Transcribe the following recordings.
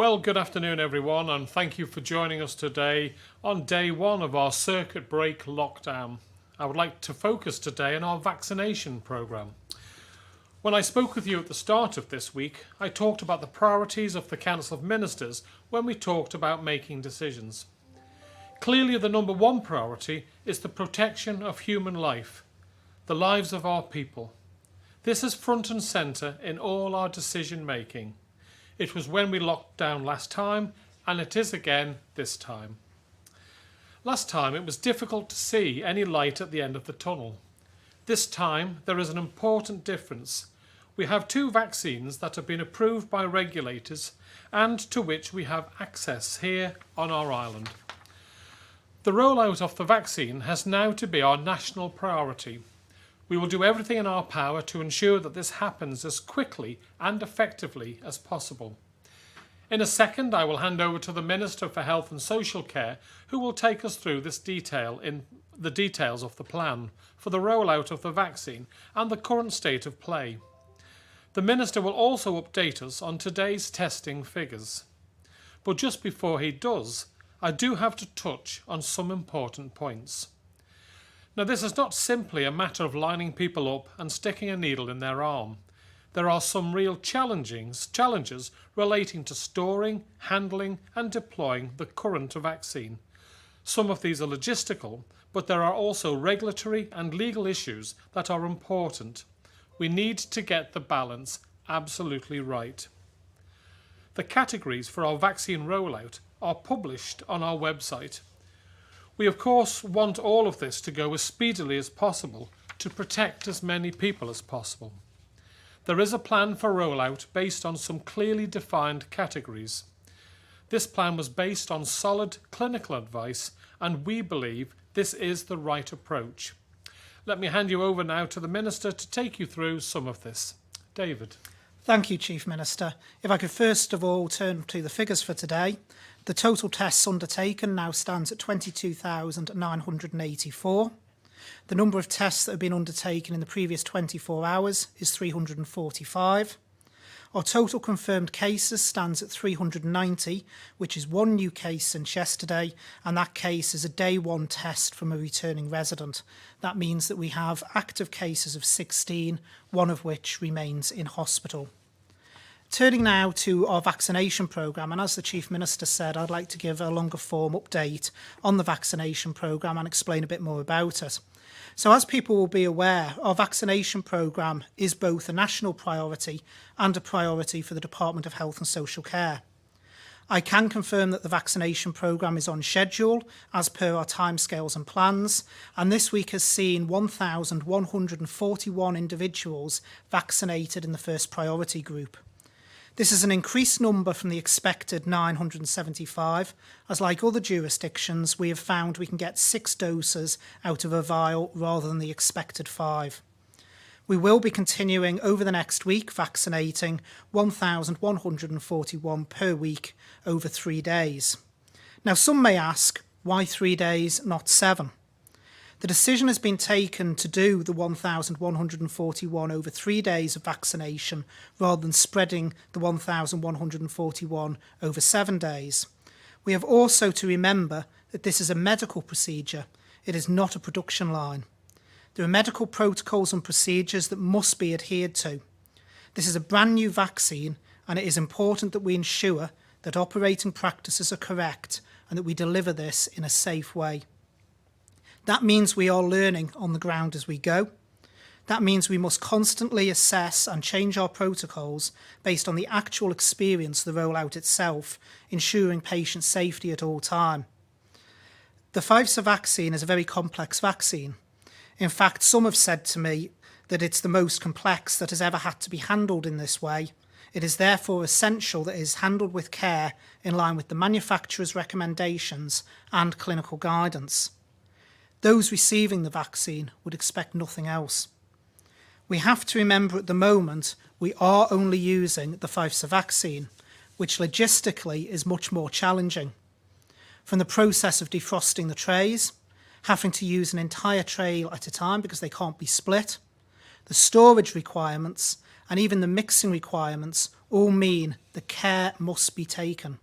Well, good afternoon everyone, and thank you for joining us today on day one of our circuit break lockdown. I would like to focus today on our vaccination programme. When I spoke with you at the start of this week, I talked about the priorities of the Council of Ministers when we talked about making decisions. Clearly the number one priority is the protection of human life, the lives of our people. This is front and centre in all our decision making. It was when we locked down last time, and it is again this time. Last time it was difficult to see any light at the end of the tunnel. This time there is an important difference. We have two vaccines that have been approved by regulators and to which we have access here on our island. The rollout of the vaccine has now to be our national priority. We will do everything in our power to ensure that this happens as quickly and effectively as possible. In a second, I will hand over to the Minister for Health and Social Care, who will take us through the details of the plan for the rollout of the vaccine and the current state of play. The Minister will also update us on today's testing figures. But just before he does, I do have to touch on some important points. Now, this is not simply a matter of lining people up and sticking a needle in their arm. There are some real challenges relating to storing, handling and deploying the current vaccine. Some of these are logistical, but there are also regulatory and legal issues that are important. We need to get the balance absolutely right. The categories for our vaccine rollout are published on our website. We of course want all of this to go as speedily as possible to protect as many people as possible. There is a plan for rollout based on some clearly defined categories. This plan was based on solid clinical advice, and we believe this is the right approach. Let me hand you over now to the Minister to take you through some of this. David. Thank you, Chief Minister. If I could first of all turn to the figures for today. The total tests undertaken now stands at 22,984. The number of tests that have been undertaken in the previous 24 hours is 345. Our total confirmed cases stands at 390, which is one new case since yesterday, and that case is a day one test from a returning resident. That means that we have active cases of 16, one of which remains in hospital. Turning now to our vaccination programme, and as the Chief Minister said, I'd like to give a longer form update on the vaccination programme and explain a bit more about it. So as people will be aware, our vaccination programme is both a national priority and a priority for the Department of Health and Social Care. I can confirm that the vaccination programme is on schedule as per our timescales and plans, and this week has seen 1,141 individuals vaccinated in the first priority group. This is an increased number from the expected 975, as like other jurisdictions, we have found we can get 6 doses out of a vial rather than the expected 5. We will be continuing over the next week vaccinating 1,141 per week over 3 days. Now, some may ask, why 3 days, not 7? The decision has been taken to do the 1,141 over 3 days of vaccination rather than spreading the 1,141 over 7 days. We have also to remember that this is a medical procedure. It is not a production line. There are medical protocols and procedures that must be adhered to. This is a brand new vaccine, and it is important that we ensure that operating practices are correct and that we deliver this in a safe way. That means we are learning on the ground as we go. That means we must constantly assess and change our protocols based on the actual experience of the rollout itself, ensuring patient safety at all time. The Pfizer vaccine is a very complex vaccine. In fact, some have said to me that it's the most complex that has ever had to be handled in this way. It is therefore essential that it is handled with care in line with the manufacturer's recommendations and clinical guidance. Those receiving the vaccine would expect nothing else. We have to remember at the moment we are only using the Pfizer vaccine, which logistically is much more challenging. From the process of defrosting the trays, having to use an entire tray at a time because they can't be split, the storage requirements, and even the mixing requirements all mean that care must be taken.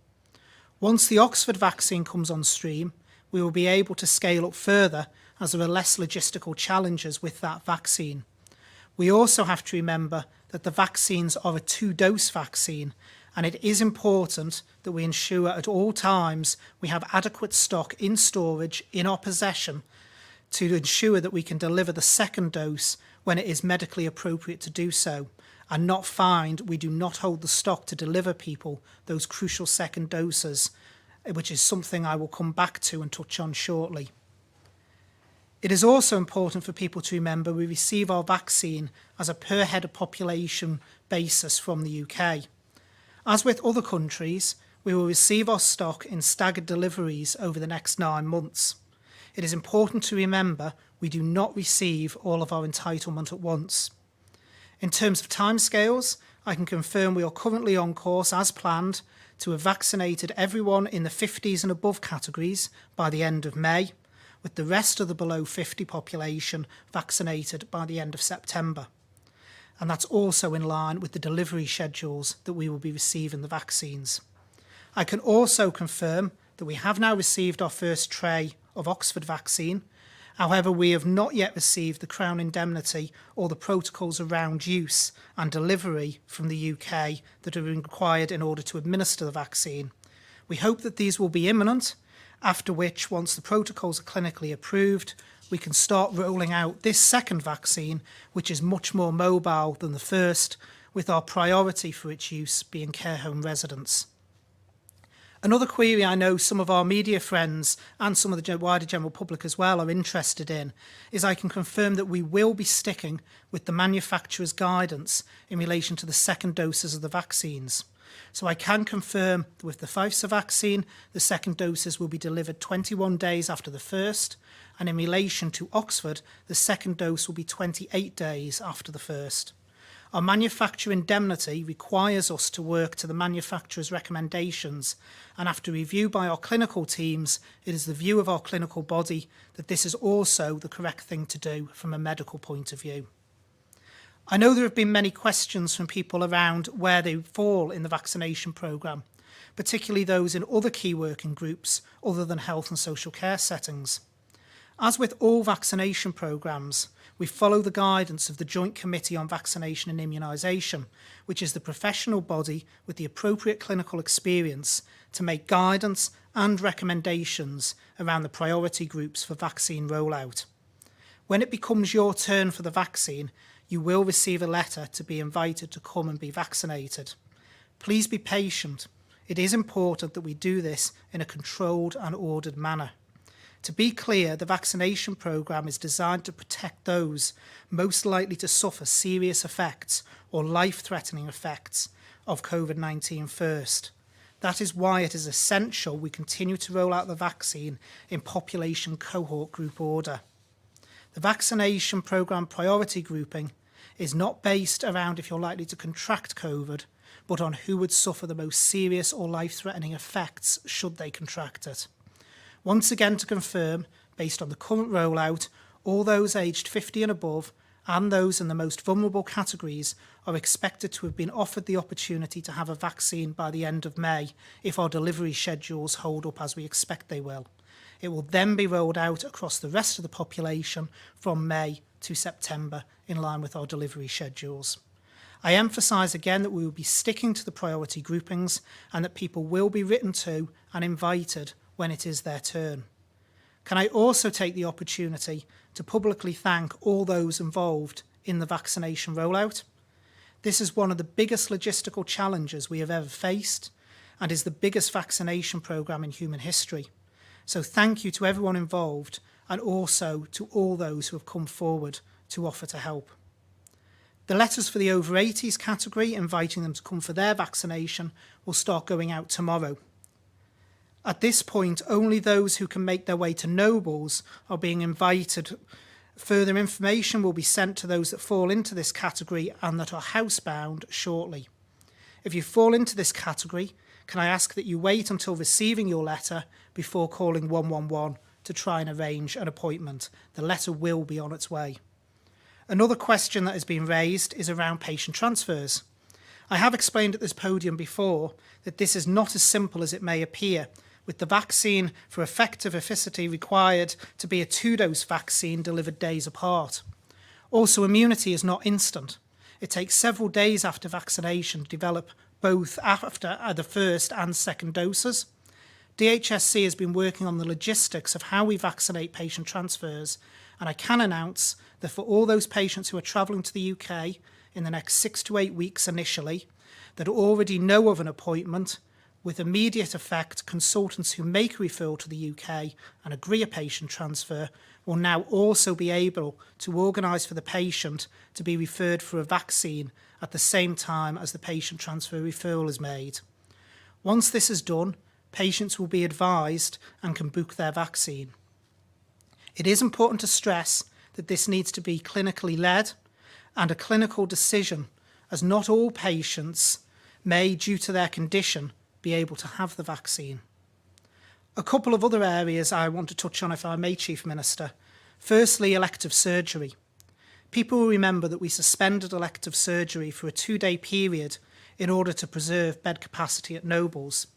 Once the Oxford vaccine comes on stream, we will be able to scale up further as there are less logistical challenges with that vaccine. We also have to remember that the vaccines are a 2-dose vaccine, and it is important that we ensure at all times we have adequate stock in storage in our possession to ensure that we can deliver the second dose when it is medically appropriate to do so, and not find we do not hold the stock to deliver people those crucial second doses, which is something I will come back to and touch on shortly. It is also important for people to remember we receive our vaccine as a per head of population basis from the UK. As with other countries, we will receive our stock in staggered deliveries over the next 9 months. It is important to remember we do not receive all of our entitlement at once. In terms of timescales, I can confirm we are currently on course as planned to have vaccinated everyone in the 50s and above categories by the end of May, with the rest of the below 50 population vaccinated by the end of September. And that's also in line with the delivery schedules that we will be receiving the vaccines. I can also confirm that we have now received our first tray of Oxford vaccine. However, we have not yet received the Crown indemnity or the protocols around use and delivery from the UK that are required in order to administer the vaccine. We hope that these will be imminent, after which, once the protocols are clinically approved, we can start rolling out this second vaccine, which is much more mobile than the first, with our priority for its use being care home residents. Another query I know some of our media friends and some of the wider general public as well are interested in is I can confirm that we will be sticking with the manufacturer's guidance in relation to the second doses of the vaccines. So I can confirm that with the Pfizer vaccine, the second doses will be delivered 21 days after the first, and in relation to Oxford, the second dose will be 28 days after the first. Our manufacturer indemnity requires us to work to the manufacturer's recommendations, and after review by our clinical teams, it is the view of our clinical body that this is also the correct thing to do from a medical point of view. I know there have been many questions from people around where they fall in the vaccination programme, particularly those in other key working groups other than health and social care settings. As with all vaccination programmes, we follow the guidance of the Joint Committee on Vaccination and Immunisation, which is the professional body with the appropriate clinical experience to make guidance and recommendations around the priority groups for vaccine rollout. When it becomes your turn for the vaccine, you will receive a letter to be invited to come and be vaccinated. Please be patient. It is important that we do this in a controlled and ordered manner. To be clear, the vaccination programme is designed to protect those most likely to suffer serious effects or life-threatening effects of COVID-19 first. That is why it is essential we continue to roll out the vaccine in population cohort group order. The vaccination programme priority grouping is not based around if you're likely to contract COVID, but on who would suffer the most serious or life-threatening effects should they contract it. Once again to confirm, based on the current rollout, all those aged 50 and above and those in the most vulnerable categories are expected to have been offered the opportunity to have a vaccine by the end of May if our delivery schedules hold up as we expect they will. It will then be rolled out across the rest of the population from May to September in line with our delivery schedules. I emphasise again that we will be sticking to the priority groupings and that people will be written to and invited when it is their turn. Can I also take the opportunity to publicly thank all those involved in the vaccination rollout? This is one of the biggest logistical challenges we have ever faced and is the biggest vaccination programme in human history. So thank you to everyone involved and also to all those who have come forward to offer to help. The letters for the over 80s category inviting them to come for their vaccination will start going out tomorrow. At this point, only those who can make their way to Nobles are being invited. Further information will be sent to those that fall into this category and that are housebound shortly. If you fall into this category, can I ask that you wait until receiving your letter before calling 111 to try and arrange an appointment? The letter will be on its way. Another question that has been raised is around patient transfers. I have explained at this podium before that this is not as simple as it may appear, with the vaccine for effective efficacy required to be a 2-dose vaccine delivered days apart. Also, immunity is not instant. It takes several days after vaccination to develop both after the first and second doses. DHSC has been working on the logistics of how we vaccinate patient transfers, and I can announce that for all those patients who are travelling to the UK in the next 6 to 8 weeks initially, that already know of an appointment, with immediate effect, consultants who make a referral to the UK and agree a patient transfer will now also be able to organise for the patient to be referred for a vaccine at the same time as the patient transfer referral is made. Once this is done, patients will be advised and can book their vaccine. It is important to stress that this needs to be clinically led and a clinical decision, as not all patients may, due to their condition, be able to have the vaccine. A couple of other areas I want to touch on, if I may, Chief Minister. Firstly, elective surgery. People will remember that we suspended elective surgery for a 2-day period in order to preserve bed capacity at Nobles.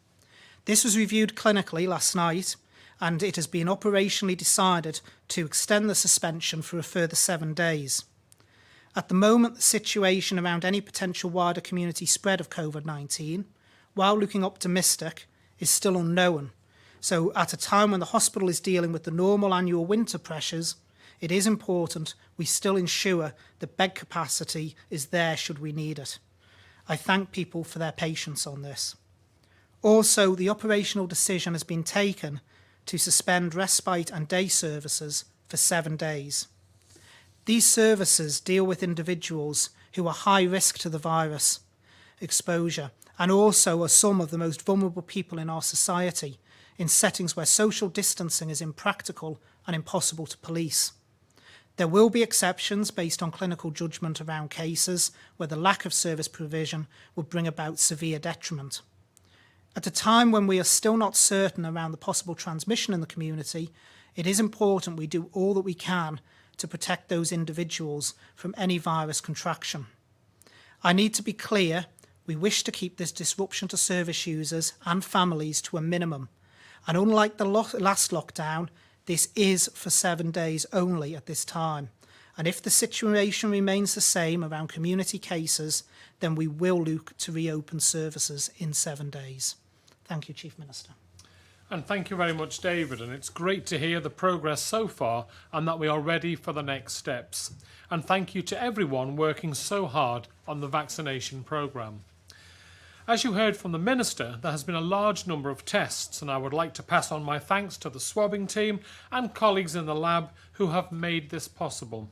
This was reviewed clinically last night, and it has been operationally decided to extend the suspension for a further 7 days. At the moment, the situation around any potential wider community spread of COVID-19, while looking optimistic, is still unknown. So at a time when the hospital is dealing with the normal annual winter pressures, it is important we still ensure that bed capacity is there should we need it. I thank people for their patience on this. Also, the operational decision has been taken to suspend respite and day services for 7 days. These services deal with individuals who are high risk to the virus exposure and also are some of the most vulnerable people in our society in settings where social distancing is impractical and impossible to police. There will be exceptions based on clinical judgment around cases where the lack of service provision would bring about severe detriment. At a time when we are still not certain around the possible transmission in the community, it is important we do all that we can to protect those individuals from any virus contraction. I need to be clear, we wish to keep this disruption to service users and families to a minimum. And unlike the last lockdown, this is for 7 days only at this time. And if the situation remains the same around community cases, then we will look to reopen services in 7 days. Thank you, Chief Minister. And thank you very much, David. And it's great to hear the progress so far and that we are ready for the next steps. And thank you to everyone working so hard on the vaccination programme. As you heard from the Minister, there has been a large number of tests, and I would like to pass on my thanks to the swabbing team and colleagues in the lab who have made this possible.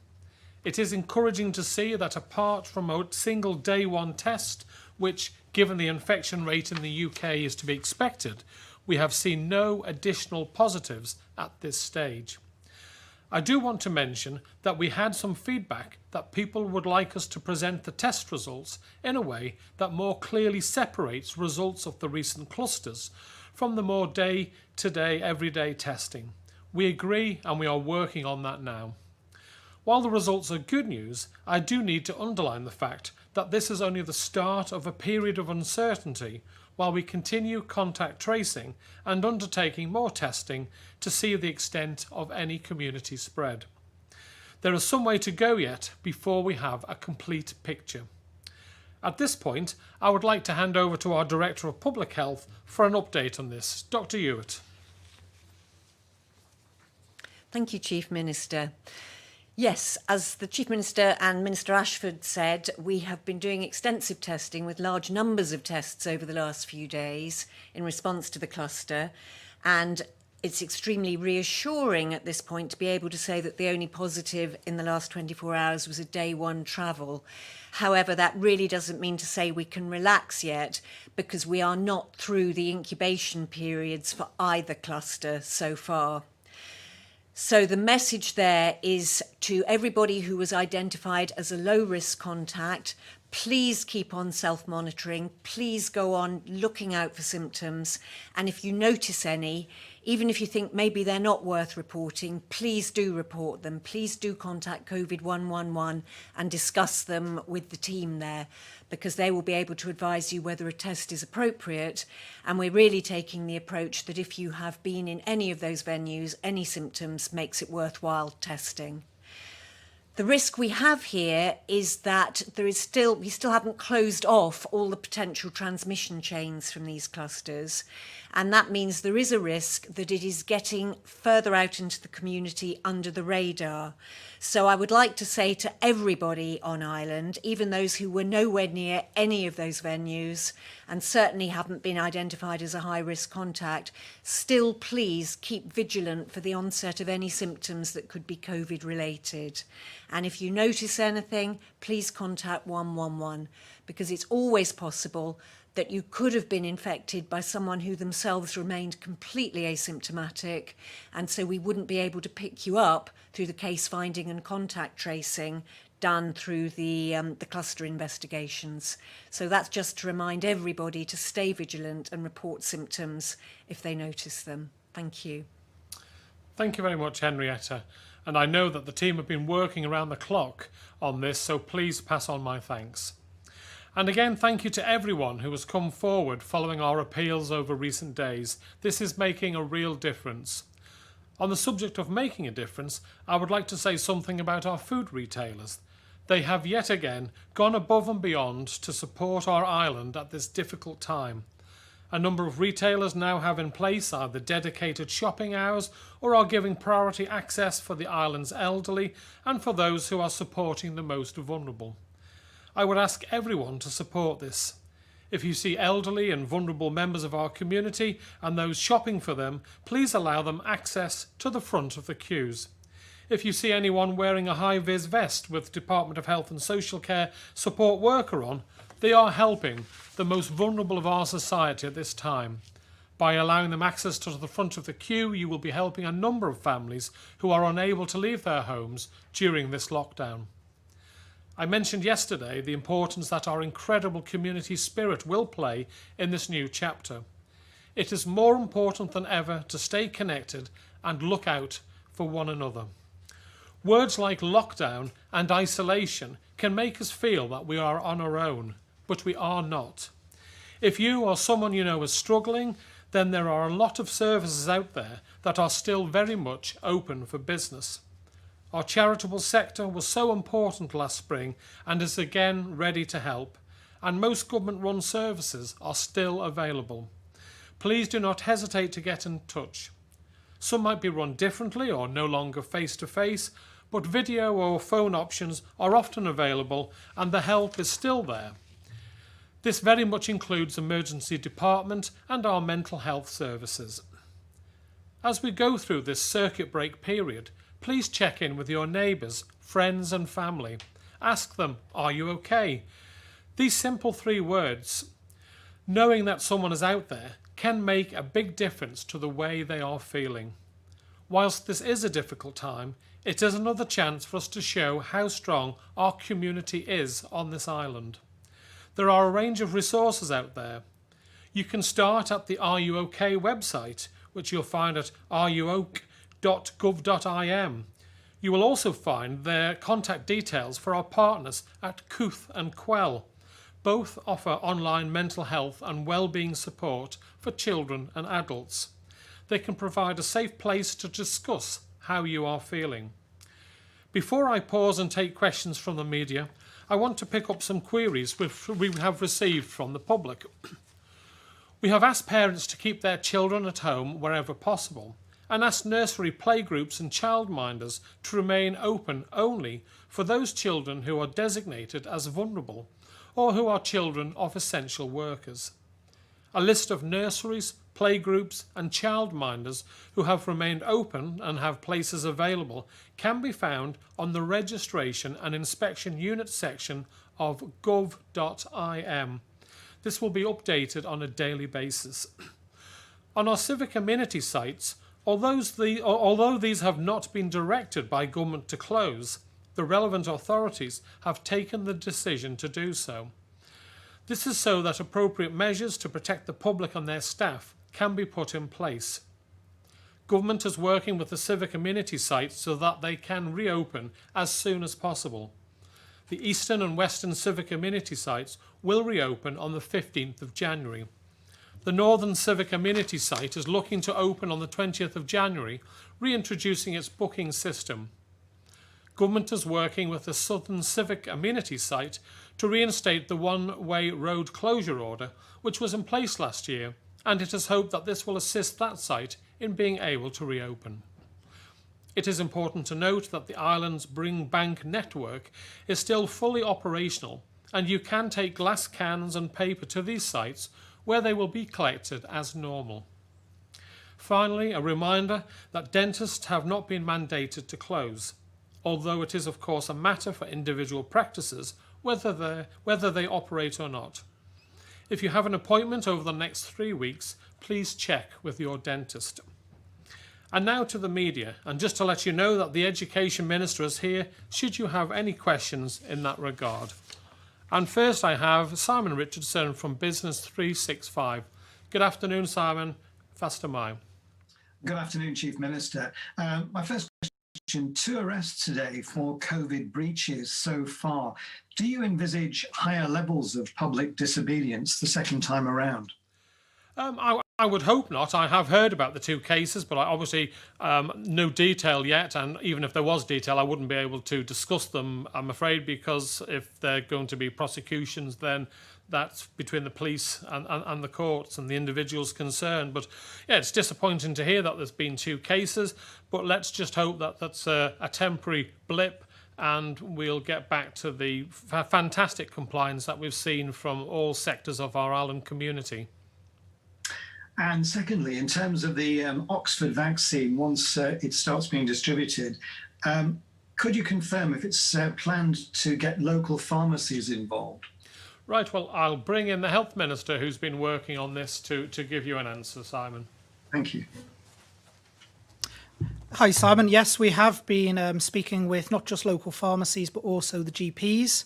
It is encouraging to see that apart from a single day one test, which, given the infection rate in the UK, is to be expected, we have seen no additional positives at this stage. I do want to mention that we had some feedback that people would like us to present the test results in a way that more clearly separates results of the recent clusters from the more day-to-day, everyday testing. We agree and we are working on that now. While the results are good news, I do need to underline the fact that this is only the start of a period of uncertainty while we continue contact tracing and undertaking more testing to see the extent of any community spread. There is some way to go yet before we have a complete picture. At this point, I would like to hand over to our Director of Public Health for an update on this. Dr. Ewart. Thank you, Chief Minister. Yes, as the Chief Minister and Minister Ashford said, we have been doing extensive testing with large numbers of tests over the last few days in response to the cluster, and it's extremely reassuring at this point to be able to say that the only positive in the last 24 hours was a day one travel. However, that really doesn't mean to say we can relax yet, because we are not through the incubation periods for either cluster so far. So the message there is to everybody who was identified as a low-risk contact, please keep on self-monitoring, please go on looking out for symptoms, and if you notice any, Even if you think maybe they're not worth reporting, please do report them. Please do contact COVID 111 and discuss them with the team there, because they will be able to advise you whether a test is appropriate. And we're really taking the approach that if you have been in any of those venues, any symptoms makes it worthwhile testing. The risk we have here is that we still haven't closed off all the potential transmission chains from these clusters. And that means there is a risk that it is getting further out into the community under the radar. So I would like to say to everybody on Ireland, even those who were nowhere near any of those venues and certainly haven't been identified as a high-risk contact, still please keep vigilant for the onset of any symptoms that could be COVID-related. And if you notice anything, please contact 111, because it's always possible that you could have been infected by someone who themselves remained completely asymptomatic, and so we wouldn't be able to pick you up through the case finding and contact tracing done through the cluster investigations. So that's just to remind everybody to stay vigilant and report symptoms if they notice them. Thank you. Thank you very much, Henrietta. And I know that the team have been working around the clock on this, so please pass on my thanks. And again, thank you to everyone who has come forward following our appeals over recent days. This is making a real difference. On the subject of making a difference, I would like to say something about our food retailers. They have yet again gone above and beyond to support our island at this difficult time. A number of retailers now have in place either dedicated shopping hours or are giving priority access for the island's elderly and for those who are supporting the most vulnerable. I would ask everyone to support this. If you see elderly and vulnerable members of our community and those shopping for them, please allow them access to the front of the queues. If you see anyone wearing a high-vis vest with Department of Health and Social Care support worker on, they are helping the most vulnerable of our society at this time. By allowing them access to the front of the queue, you will be helping a number of families who are unable to leave their homes during this lockdown. I mentioned yesterday the importance that our incredible community spirit will play in this new chapter. It is more important than ever to stay connected and look out for one another. Words like lockdown and isolation can make us feel that we are on our own, but we are not. If you or someone you know is struggling, then there are a lot of services out there that are still very much open for business. Our charitable sector was so important last spring and is again ready to help, and most government-run services are still available. Please do not hesitate to get in touch. Some might be run differently or no longer face-to-face, but video or phone options are often available and the help is still there. This very much includes emergency department and our mental health services. As we go through this circuit break period, please check in with your neighbours, friends and family. Ask them, are you okay? These simple 3 words, knowing that someone is out there, can make a big difference to the way they are feeling. Whilst this is a difficult time, it is another chance for us to show how strong our community is on this island. There are a range of resources out there. You can start at the Are You OK website, which you'll find at ruok.gov.im. You will also find their contact details for our partners at Cooth and Quayle. Both offer online mental health and well-being support for children and adults. They can provide a safe place to discuss how you are feeling. Before I pause and take questions from the media, I want to pick up some queries which we have received from the public. We have asked parents to keep their children at home wherever possible, and asked nursery playgroups and childminders to remain open only for those children who are designated as vulnerable or who are children of essential workers. A list of nurseries, playgroups and childminders who have remained open and have places available can be found on the Registration and Inspection Unit section of gov.im. This will be updated on a daily basis. On our civic amenity sites, although these have not been directed by government to close, the relevant authorities have taken the decision to do so. This is so that appropriate measures to protect the public and their staff can be put in place. Government is working with the civic amenity sites so that they can reopen as soon as possible. The eastern and western civic amenity sites will reopen on the 15th of January. The northern civic amenity site is looking to open on the 20th of January, reintroducing its booking system. Government is working with the southern civic amenity site to reinstate the one-way road closure order, which was in place last year, and it is hoped that this will assist that site in being able to reopen. It is important to note that the island's Bring Bank network is still fully operational, and you can take glass cans and paper to these sites where they will be collected as normal. Finally, a reminder that dentists have not been mandated to close, although it is of course a matter for individual practices whether they operate or not. If you have an appointment over the next 3 weeks, please check with your dentist. And now to the media, and just to let you know that the Education Minister is here should you have any questions in that regard. And first I have Simon Richardson from Business 365. Good afternoon, Simon. Faster mine. Good afternoon, Chief Minister. My first question, 2 arrests today for COVID breaches so far. Do you envisage higher levels of public disobedience the second time around? I would hope not. I have heard about the 2 cases, but I obviously no detail yet, and even if there was detail, I wouldn't be able to discuss them, I'm afraid, because if they're going to be prosecutions, then that's between the police and the courts and the individuals concerned. But yeah, it's disappointing to hear that there's been 2 cases, but let's just hope that that's a temporary blip, and we'll get back to the fantastic compliance that we've seen from all sectors of our island community. And secondly, in terms of the Oxford vaccine, once it starts being distributed, could you confirm if it's planned to get local pharmacies involved? Right, well, I'll bring in the Health Minister who's been working on this to give you an answer, Simon. Thank you. Hi, Simon. Yes, we have been speaking with not just local pharmacies, but also the GPs,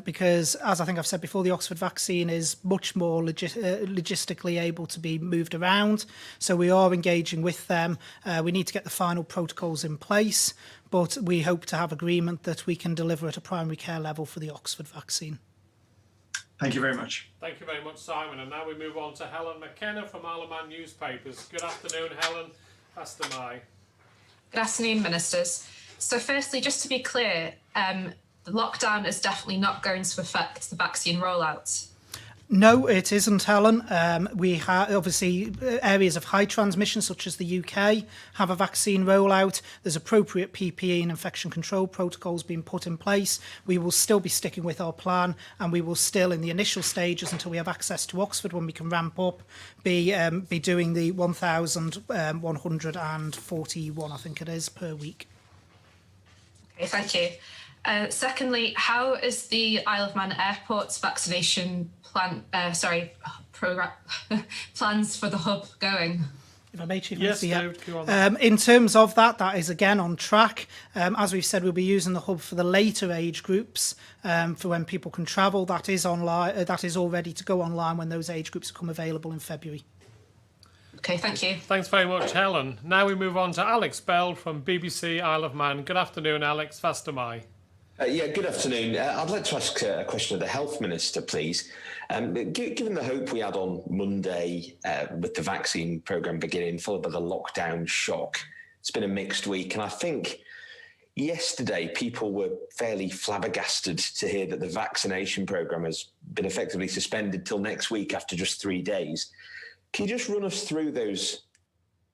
because, as I think I've said before, the Oxford vaccine is much more logistically able to be moved around. So we are engaging with them. We need to get the final protocols in place, but we hope to have agreement that we can deliver at a primary care level for the Oxford vaccine. Thank you very much. Thank you very much, Simon. And now we move on to Helen McKenna from Isle of Man Newspapers. Good afternoon, Helen. Faster my. Good afternoon, Ministers. So firstly, just to be clear, the lockdown is definitely not going to affect the vaccine rollout. No, it isn't, Helen. We have obviously areas of high transmission, such as the UK, have a vaccine rollout. There's appropriate PPE and infection control protocols being put in place. We will still be sticking with our plan, and we will still, in the initial stages, until we have access to Oxford, when we can ramp up, be doing the 1,141, I think it is, per week. Okay, thank you. Secondly, how is the Isle of Man Airport's vaccination program plans for the hub going? If I may, Chief Yes, Minister, David, go on. in terms of that is again on track. As we've said, we'll be using the hub for the later age groups, for when people can travel. That is online. That is all ready to go online when those age groups become available in February. Okay, thank you. Thanks very much, Helen. Now we move on to Alex Bell from BBC Isle of Man. Good afternoon, Alex. Faster my. Good afternoon. I'd like to ask a question of the Health Minister, please. Given the hope we had on Monday with the vaccine programme beginning, followed by the lockdown shock, it's been a mixed week. And I think yesterday people were fairly flabbergasted to hear that the vaccination programme has been effectively suspended till next week after just 3 days. Can you just run us through those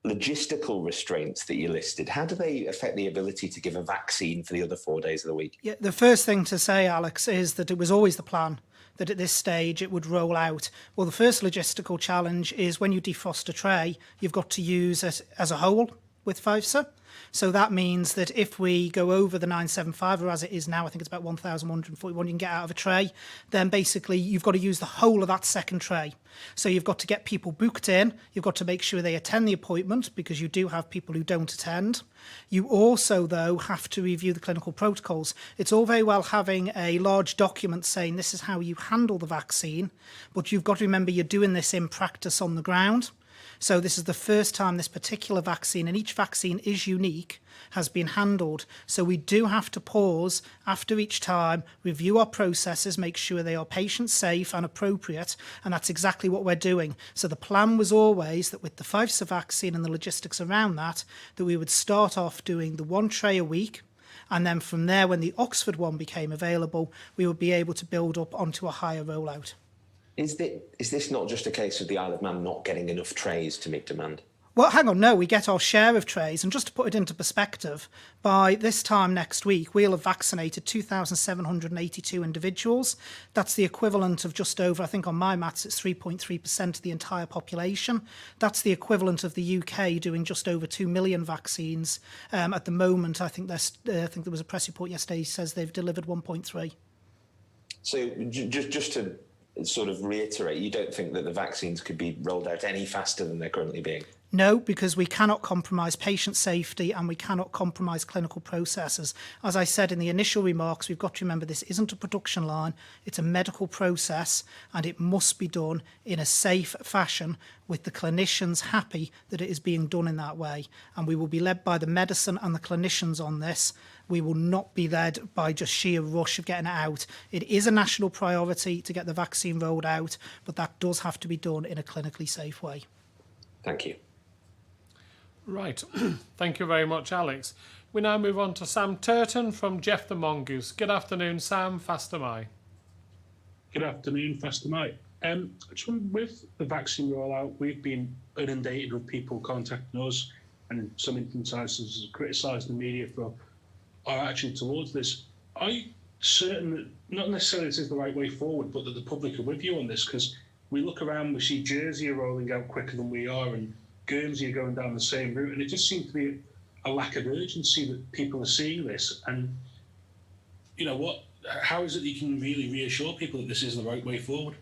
logistical restraints that you listed? How do they affect the ability to give a vaccine for the other 4 days of the week? Yeah, the first thing to say, Alex, is that it was always the plan that at this stage it would roll out. Well, the first logistical challenge is when you defrost a tray, you've got to use it as a whole with FIFSA. So that means that if we go over the 975, or as it is now, I think it's about 1,141 you can get out of a tray, then basically you've got to use the whole of that second tray. So you've got to get people booked in, you've got to make sure they attend the appointment, because you do have people who don't attend. You also, though, have to review the clinical protocols. It's all very well having a large document saying this is how you handle the vaccine, but you've got to remember you're doing this in practice on the ground. So this is the first time this particular vaccine, and each vaccine is unique, has been handled. So we do have to pause after each time, review our processes, make sure they are patient safe and appropriate, and that's exactly what we're doing. So the plan was always that with the Pfizer vaccine and the logistics around that we would start off doing the 1 tray a week, and then from there, when the Oxford one became available, we would be able to build up onto a higher rollout. Is this not just a case of the Isle of Man not getting enough trays to meet demand? Well, hang on, no, we get our share of trays. And just to put it into perspective, by this time next week, we'll have vaccinated 2,782 individuals. That's the equivalent of just over, I think on my maths, it's 3.3% of the entire population. That's the equivalent of the UK doing just over 2 million vaccines. At the moment, I think there was a press report yesterday says they've delivered 1.3. So just to sort of reiterate, you don't think that the vaccines could be rolled out any faster than they're currently being? No, because we cannot compromise patient safety and we cannot compromise clinical processes. As I said in the initial remarks, we've got to remember this isn't a production line, it's a medical process, and it must be done in a safe fashion with the clinicians happy that it is being done in that way. And we will be led by the medicine and the clinicians on this. We will not be led by just sheer rush of getting it out. It is a national priority to get the vaccine rolled out, but that does have to be done in a clinically safe way. Thank you. Right. Thank you very much, Alex. We now move on to Sam Turton from Jeff the Mongoose. Good afternoon, Sam. Fast am I. Good afternoon, fast am I. With the vaccine rollout, we've been inundated with people contacting us and in some instances criticising the media for our action towards this. Are you certain that, not necessarily this is the right way forward, but that the public are with you on this? Because we look around, we see Jersey are rolling out quicker than we are, and Guernsey are going down the same route, and it just seems to be a lack of urgency that people are seeing this. And how is it that you can really reassure people that this is the right way forward?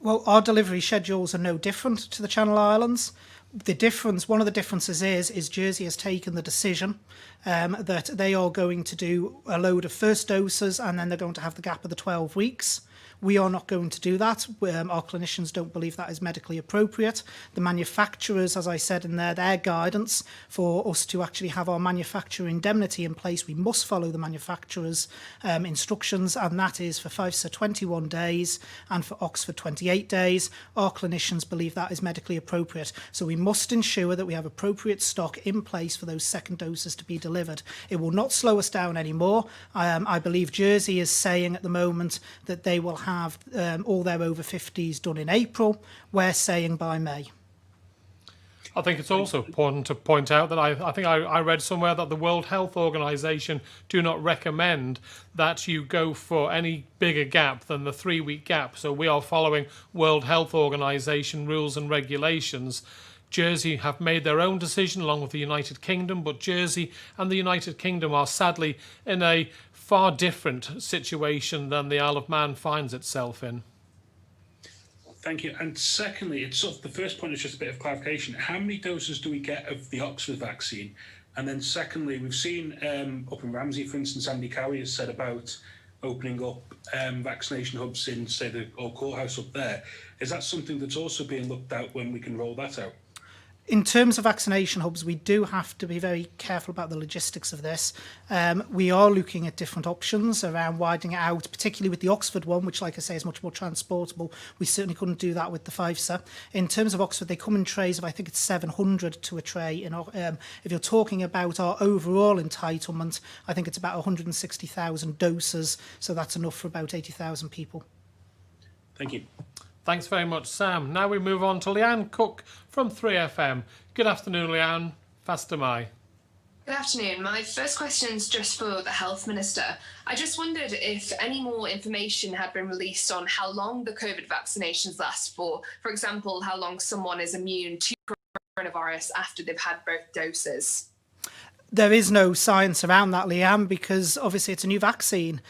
Well, our delivery schedules are no different to the Channel Islands. One of the differences is Jersey has taken the decision that they are going to do a load of first doses and then they're going to have the gap of the 12 weeks. We are not going to do that. Our clinicians don't believe that is medically appropriate. The manufacturers, as I said in their guidance for us to actually have our manufacturer indemnity in place, we must follow the manufacturer's instructions, and that is for Pfizer 21 days and for Oxford 28 days. Our clinicians believe that is medically appropriate. So we must ensure that we have appropriate stock in place for those second doses to be delivered. It will not slow us down anymore. I believe Jersey is saying at the moment that they will have all their over 50s done in April. We're saying by May. I think it's also important to point out that I read somewhere that the World Health Organization do not recommend that you go for any bigger gap than the 3-week gap. So we are following World Health Organization rules and regulations. Jersey have made their own decision along with the United Kingdom, but Jersey and the United Kingdom are sadly in a far different situation than the Isle of Man finds itself in. Thank you. And secondly, it's sort of the first point is just a bit of clarification. How many doses do we get of the Oxford vaccine? And then secondly, we've seen up in Ramsey, for instance, Andy Cowie has said about opening up vaccination hubs in, say, the old courthouse up there. Is that something that's also being looked at when we can roll that out? In terms of vaccination hubs, we do have to be very careful about the logistics of this. We are looking at different options around widening it out, particularly with the Oxford one, which, like I say, is much more transportable. We certainly couldn't do that with the Pfizer. In terms of Oxford, they come in trays of, I think it's 700 to a tray. If you're talking about our overall entitlement, I think it's about 160,000 doses, so that's enough for about 80,000 people. Thank you. Thanks very much, Sam. Now we move on to Leanne Cook from 3FM. Good afternoon, Leanne. Fast am I. Good afternoon. My first question is just for the Health Minister. I just wondered if any more information had been released on how long the COVID vaccinations last for. For example, how long someone is immune to coronavirus after they've had both doses. There is no science around that, Leanne, because obviously it's a new vaccine.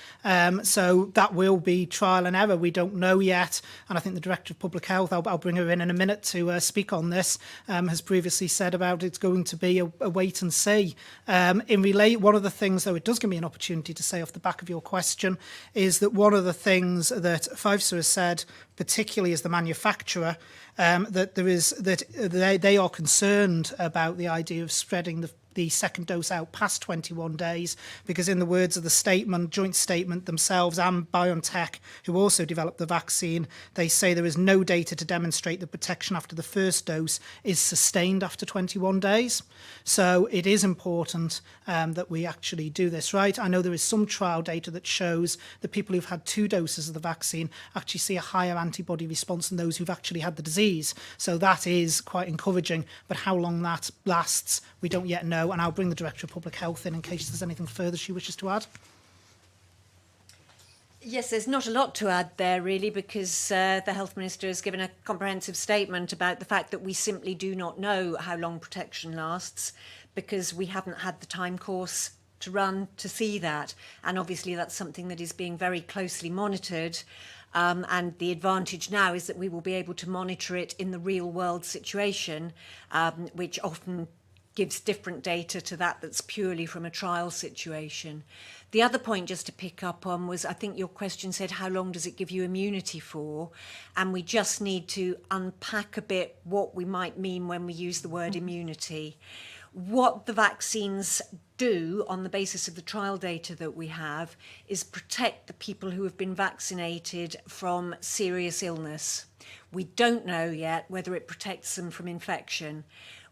So that will be trial and error. We don't know yet. And I think the Director of Public Health, I'll bring her in a minute to speak on this, has previously said about it's going to be a wait and see. One of the things, though, it does give me an opportunity to say off the back of your question, is that one of the things that FIFSA has said, particularly as the manufacturer, that they are concerned about the idea of spreading the second dose out past 21 days, because in the words of the joint statement themselves and BioNTech, who also developed the vaccine, they say there is no data to demonstrate that protection after the first dose is sustained after 21 days. So it is important that we actually do this right. I know there is some trial data that shows that people who've had 2 doses of the vaccine actually see a higher antibody response than those who've actually had the disease. So that is quite encouraging, but how long that lasts, we don't yet know. And I'll bring the Director of Public Health in case there's anything further she wishes to add. Yes, there's not a lot to add there, really, because the Health Minister has given a comprehensive statement about the fact that we simply do not know how long protection lasts, because we haven't had the time course to run to see that. And obviously that's something that is being very closely monitored. And the advantage now is that we will be able to monitor it in the real world situation, which often gives different data to that's purely from a trial situation. The other point just to pick up on was, I think your question said, how long does it give you immunity for? And we just need to unpack a bit what we might mean when we use the word immunity. What the vaccines do on the basis of the trial data that we have is protect the people who have been vaccinated from serious illness. We don't know yet whether it protects them from infection.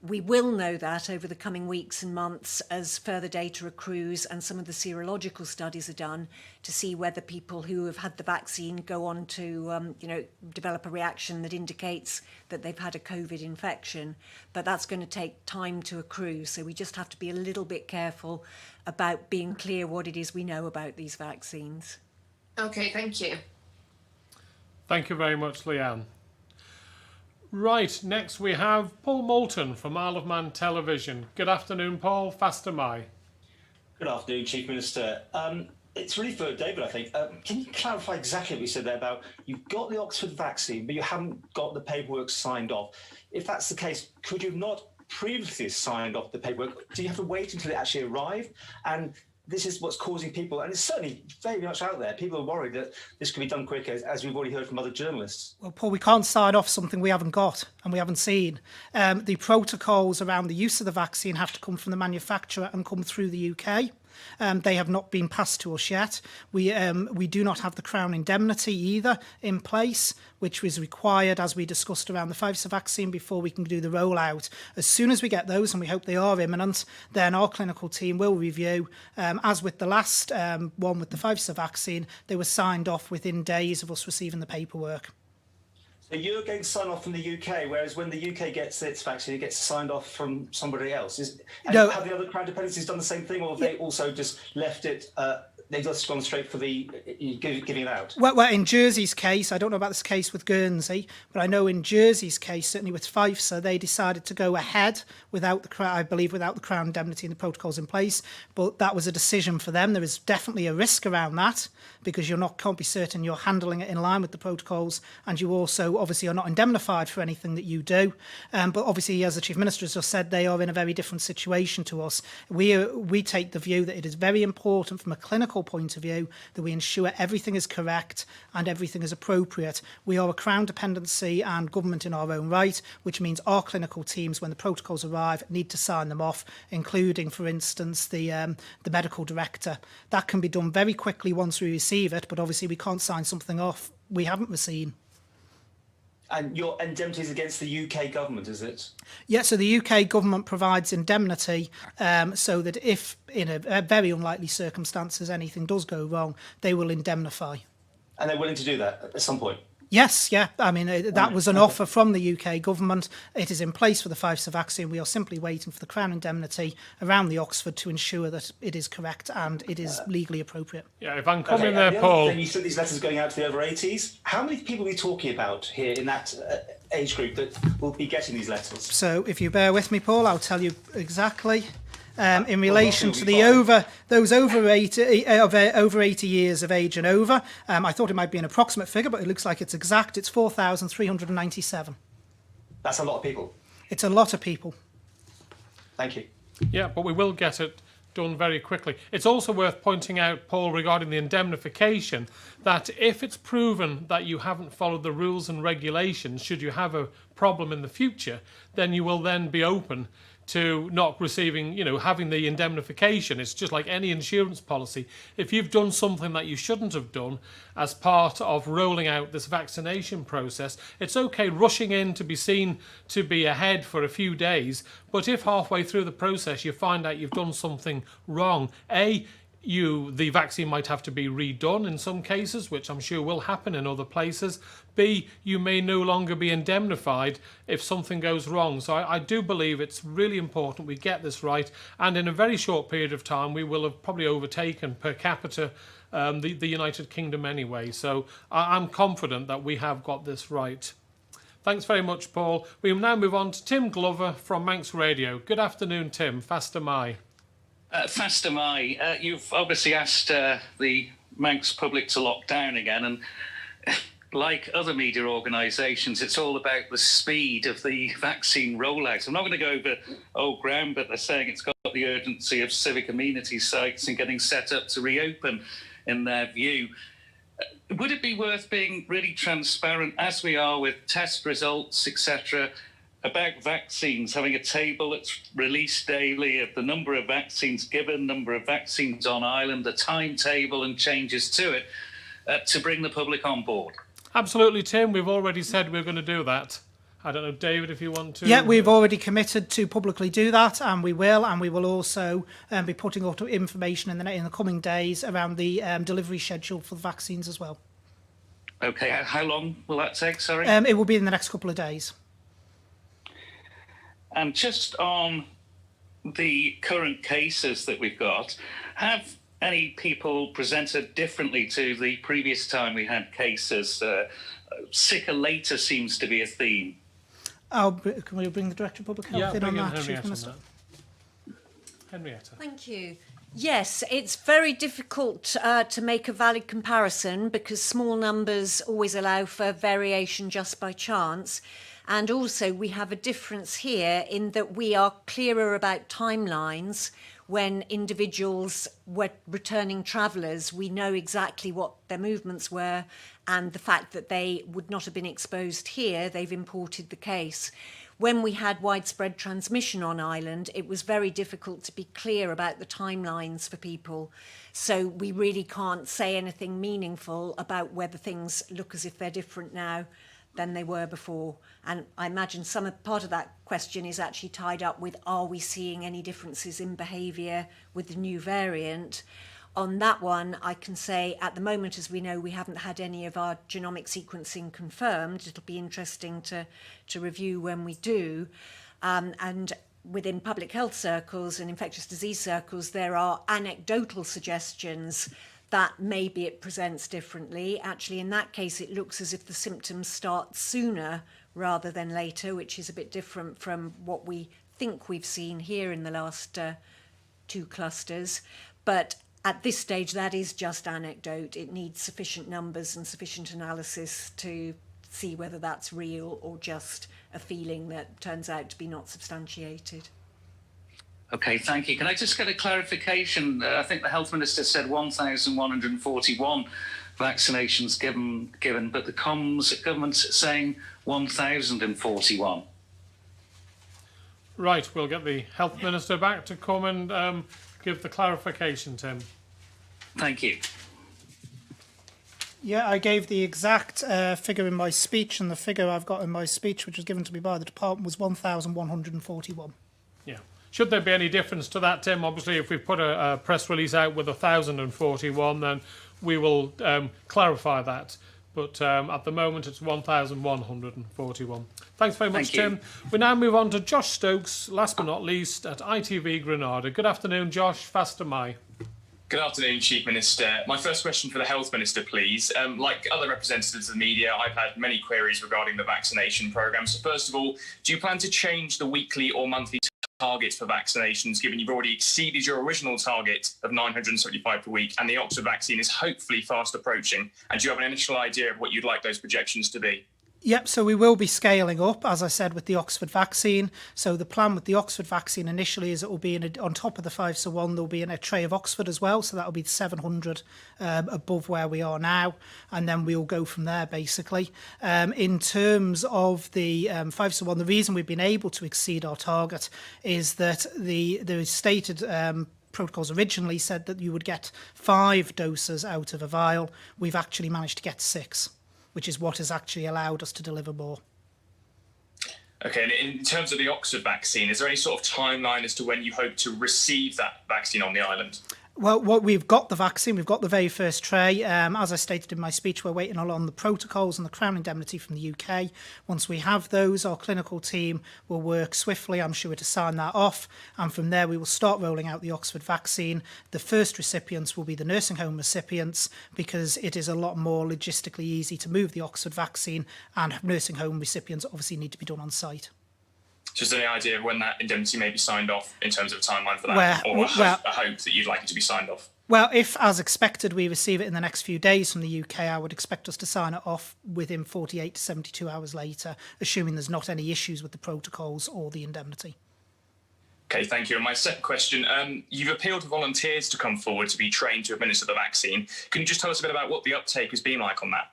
We will know that over the coming weeks and months as further data accrues and some of the serological studies are done to see whether people who have had the vaccine go on to develop a reaction that indicates that they've had a COVID infection. But that's going to take time to accrue, so we just have to be a little bit careful about being clear what it is we know about these vaccines. Okay, thank you. Thank you very much, Leanne. Right, next we have Paul Moulton from Isle of Man Television. Good afternoon, Paul. Faster Mai. Good afternoon, Chief Minister. It's really for David, I think. Can you clarify exactly what you said there about you've got the Oxford vaccine, but you haven't got the paperwork signed off? If that's the case, could you have not previously signed off the paperwork? Do you have to wait until it actually arrived? And this is what's causing people, and it's certainly very much out there, people are worried that this could be done quicker, as we've already heard from other journalists. Well, Paul, we can't sign off something we haven't got and we haven't seen. The protocols around the use of the vaccine have to come from the manufacturer and come through the UK. They have not been passed to us yet. We do not have the Crown indemnity either in place, which was required, as we discussed around the FIFSA vaccine, before we can do the rollout. As soon as we get those, and we hope they are imminent, then our clinical team will review. As with the last one with the FIFSA vaccine, they were signed off within days of us receiving the paperwork. So you're going to sign off from the UK, whereas when the UK gets its vaccine, it gets signed off from somebody else. No. Have the other Crown dependencies done the same thing, or have they also just left it, they've just gone straight for the giving it out? Well, in Jersey's case, I don't know about this case with Guernsey, but I know in Jersey's case, certainly with FIFSA, they decided to go ahead without the Crown indemnity and the protocols in place. But that was a decision for them. There is definitely a risk around that, because can't be certain you're handling it in line with the protocols, and you also obviously are not indemnified for anything that you do. But obviously, as the Chief Minister has just said, they are in a very different situation to us. We take the view that it is very important from a clinical point of view that we ensure everything is correct and everything is appropriate. We are a Crown dependency and government in our own right, which means our clinical teams, when the protocols arrive, need to sign them off, including, for instance, the medical director. That can be done very quickly once we receive it, but obviously we can't sign something off we haven't received. And your indemnity is against the UK government, is it? Yeah, so the UK government provides indemnity so that if, in a very unlikely circumstances, anything does go wrong, they will indemnify. And they're willing to do that at some point? Yes, yeah. I mean, that was an offer from the UK government. It is in place for the FIFSA vaccine. We are simply waiting for the Crown indemnity around the Oxford to ensure that it is correct and it is legally appropriate. Yeah, if I'm coming the there, Paul. Thing, you said these letters going out to the over 80s. How many people are we talking about here in that age group that will be getting these letters? So if you bear with me, Paul, I'll tell you exactly. in relation to the over 80 years of age and over. I thought it might be an approximate figure, but it looks like it's exact. It's 4,397. That's a lot of people. It's a lot of people. Thank you. Yeah, but we will get it done very quickly. It's also worth pointing out, Paul, regarding the indemnification, that if it's proven that you haven't followed the rules and regulations, should you have a problem in the future, then you will then be open to not receiving, having the indemnification. It's just like any insurance policy. If you've done something that you shouldn't have done as part of rolling out this vaccination process, it's okay rushing in to be seen to be ahead for a few days, but if halfway through the process you find out you've done something wrong, the vaccine might have to be redone in some cases, which I'm sure will happen in other places. B, you may no longer be indemnified if something goes wrong. So I do believe it's really important we get this right, and in a very short period of time we will have probably overtaken per capita the United Kingdom anyway. So I'm confident that we have got this right. Thanks very much, Paul. We will now move on to Tim Glover from Manx Radio. Good afternoon, Tim. Faster Mai. Faster Mai, you've obviously asked the Manx public to lock down again, and like other media organisations, it's all about the speed of the vaccine rollout. I'm not going to go over old ground, but they're saying it's got the urgency of civic amenity sites and getting set up to reopen, in their view. Would it be worth being really transparent, as we are with test results, etc., about vaccines, having a table that's released daily of the number of vaccines given, number of vaccines on island, a timetable and changes to it, to bring the public on board? Absolutely, Tim. We've already said we're going to do that. I don't know, David, if you want to... Yeah, we've already committed to publicly do that, and we will also be putting out information in the coming days around the delivery schedule for the vaccines as well. OK, how long will that take, sorry? It will be in the next couple of days. And just on the current cases that we've got, have any people presented differently to the previous time we had cases? Sicker later seems to be a theme. Can we bring the Director of Public Health in on that, Chief Minister? Henrietta. Thank you. Yes, it's very difficult to make a valid comparison because small numbers always allow for variation just by chance. And also we have a difference here in that we are clearer about timelines. When individuals were returning travellers, we know exactly what their movements were, and the fact that they would not have been exposed here, they've imported the case. When we had widespread transmission on island, it was very difficult to be clear about the timelines for people. So we really can't say anything meaningful about whether things look as if they're different now than they were before. And I imagine part of that question is actually tied up with, are we seeing any differences in behaviour with the new variant? On that one, I can say at the moment, as we know, we haven't had any of our genomic sequencing confirmed. It'll be interesting to review when we do. And within public health circles and infectious disease circles, there are anecdotal suggestions that maybe it presents differently. Actually, in that case, it looks as if the symptoms start sooner rather than later, which is a bit different from what we think we've seen here in the last two clusters. But at this stage, that is just anecdote. It needs sufficient numbers and sufficient analysis to see whether that's real or just a feeling that turns out to be not substantiated. OK, thank you. Can I just get a clarification? I think the Health Minister said 1,141 vaccinations given, but the comms government's saying 1,041. Right, we'll get the Health Minister back to come and give the clarification, Tim. Thank you. Yeah, I gave the exact figure in my speech, and the figure I've got in my speech, which was given to me by the department, was 1,141. Yeah. Should there be any difference to that, Tim? Obviously, if we put a press release out with 1,041, then we will clarify that. But at the moment, it's 1,141. Thanks very much, Tim. We now move on to Josh Stokes, last but not least, at ITV Granada. Good afternoon, Josh. Faster Mai. Good afternoon, Chief Minister. My first question for the Health Minister, please. Like other representatives of the media, I've had many queries regarding the vaccination programme. So first of all, do you plan to change the weekly or monthly targets for vaccinations, given you've already exceeded your original target of 975 per week, and the Oxford vaccine is hopefully fast approaching? And do you have an initial idea of what you'd like those projections to be? Yep, so we will be scaling up, as I said, with the Oxford vaccine. So the plan with the Oxford vaccine initially is it will be on top of the 5-to-1, there'll be in a tray of Oxford as well. So that'll be 700 above where we are now. And then we'll go from there, basically. In terms of the 5-to-1, the reason we've been able to exceed our target is that the stated protocols originally said that you would get 5 doses out of a vial. We've actually managed to get 6. Which is what has actually allowed us to deliver more. Okay, and in terms of the Oxford vaccine, is there any sort of timeline as to when you hope to receive that vaccine on the island? Well, we've got the vaccine, we've got the very first tray. As I stated in my speech, we're waiting on the protocols and the Crown indemnity from the UK. Once we have those, our clinical team will work swiftly, I'm sure, to sign that off. And from there, we will start rolling out the Oxford vaccine. The first recipients will be the nursing home recipients, because it is a lot more logistically easy to move the Oxford vaccine, and nursing home recipients obviously need to be done on site. Just any idea of when that indemnity may be signed off in terms of a timeline for that, or a hope that you'd like it to be signed off? Well, if, as expected, we receive it in the next few days from the UK, I would expect us to sign it off within 48 to 72 hours later, assuming there's not any issues with the protocols or the indemnity. Okay, thank you. And my second question, you've appealed to volunteers to come forward to be trained to administer the vaccine. Can you just tell us a bit about what the uptake has been like on that?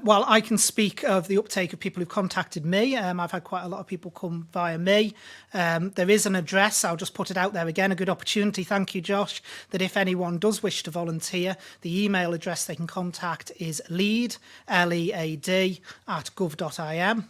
Well, I can speak of the uptake of people who've contacted me. I've had quite a lot of people come via me. There is an address. I'll just put it out there again. A good opportunity. Thank you, Josh. That if anyone does wish to volunteer, the email address they can contact is lead, LEAD, @gov.im.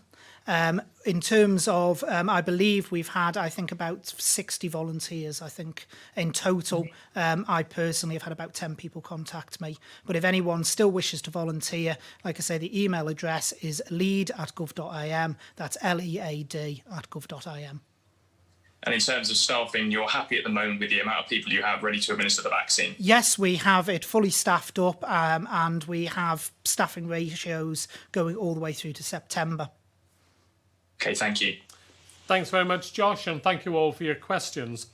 In terms of, I believe we've had, I think, about 60 volunteers, I think, in total. I personally have had about 10 people contact me. But if anyone still wishes to volunteer, like I say, the email address is lead@gov.im. That's LEAD @gov.im. And in terms of staffing, you're happy at the moment with the amount of people you have ready to administer the vaccine? Yes, we have it fully staffed up, and we have staffing ratios going all the way through to September. Okay, thank you. Thanks very much, Josh, and thank you all for your questions.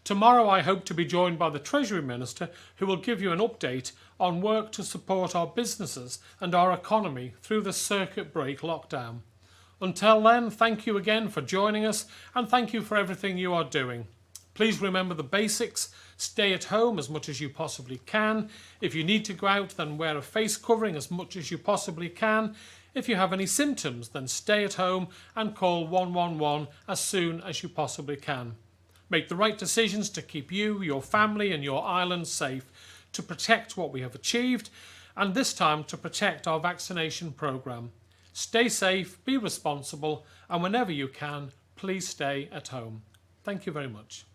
Tomorrow I hope to be joined by the Treasury Minister, who will give you an update on work to support our businesses and our economy through the circuit break lockdown. Until then, thank you again for joining us, and thank you for everything you are doing. Please remember the basics. Stay at home as much as you possibly can. If you need to go out, then wear a face covering as much as you possibly can. If you have any symptoms, then stay at home and call 111 as soon as you possibly can. Make the right decisions to keep you, your family and your island safe, to protect what we have achieved, and this time to protect our vaccination programme. Stay safe, be responsible, and whenever you can, please stay at home. Thank you very much.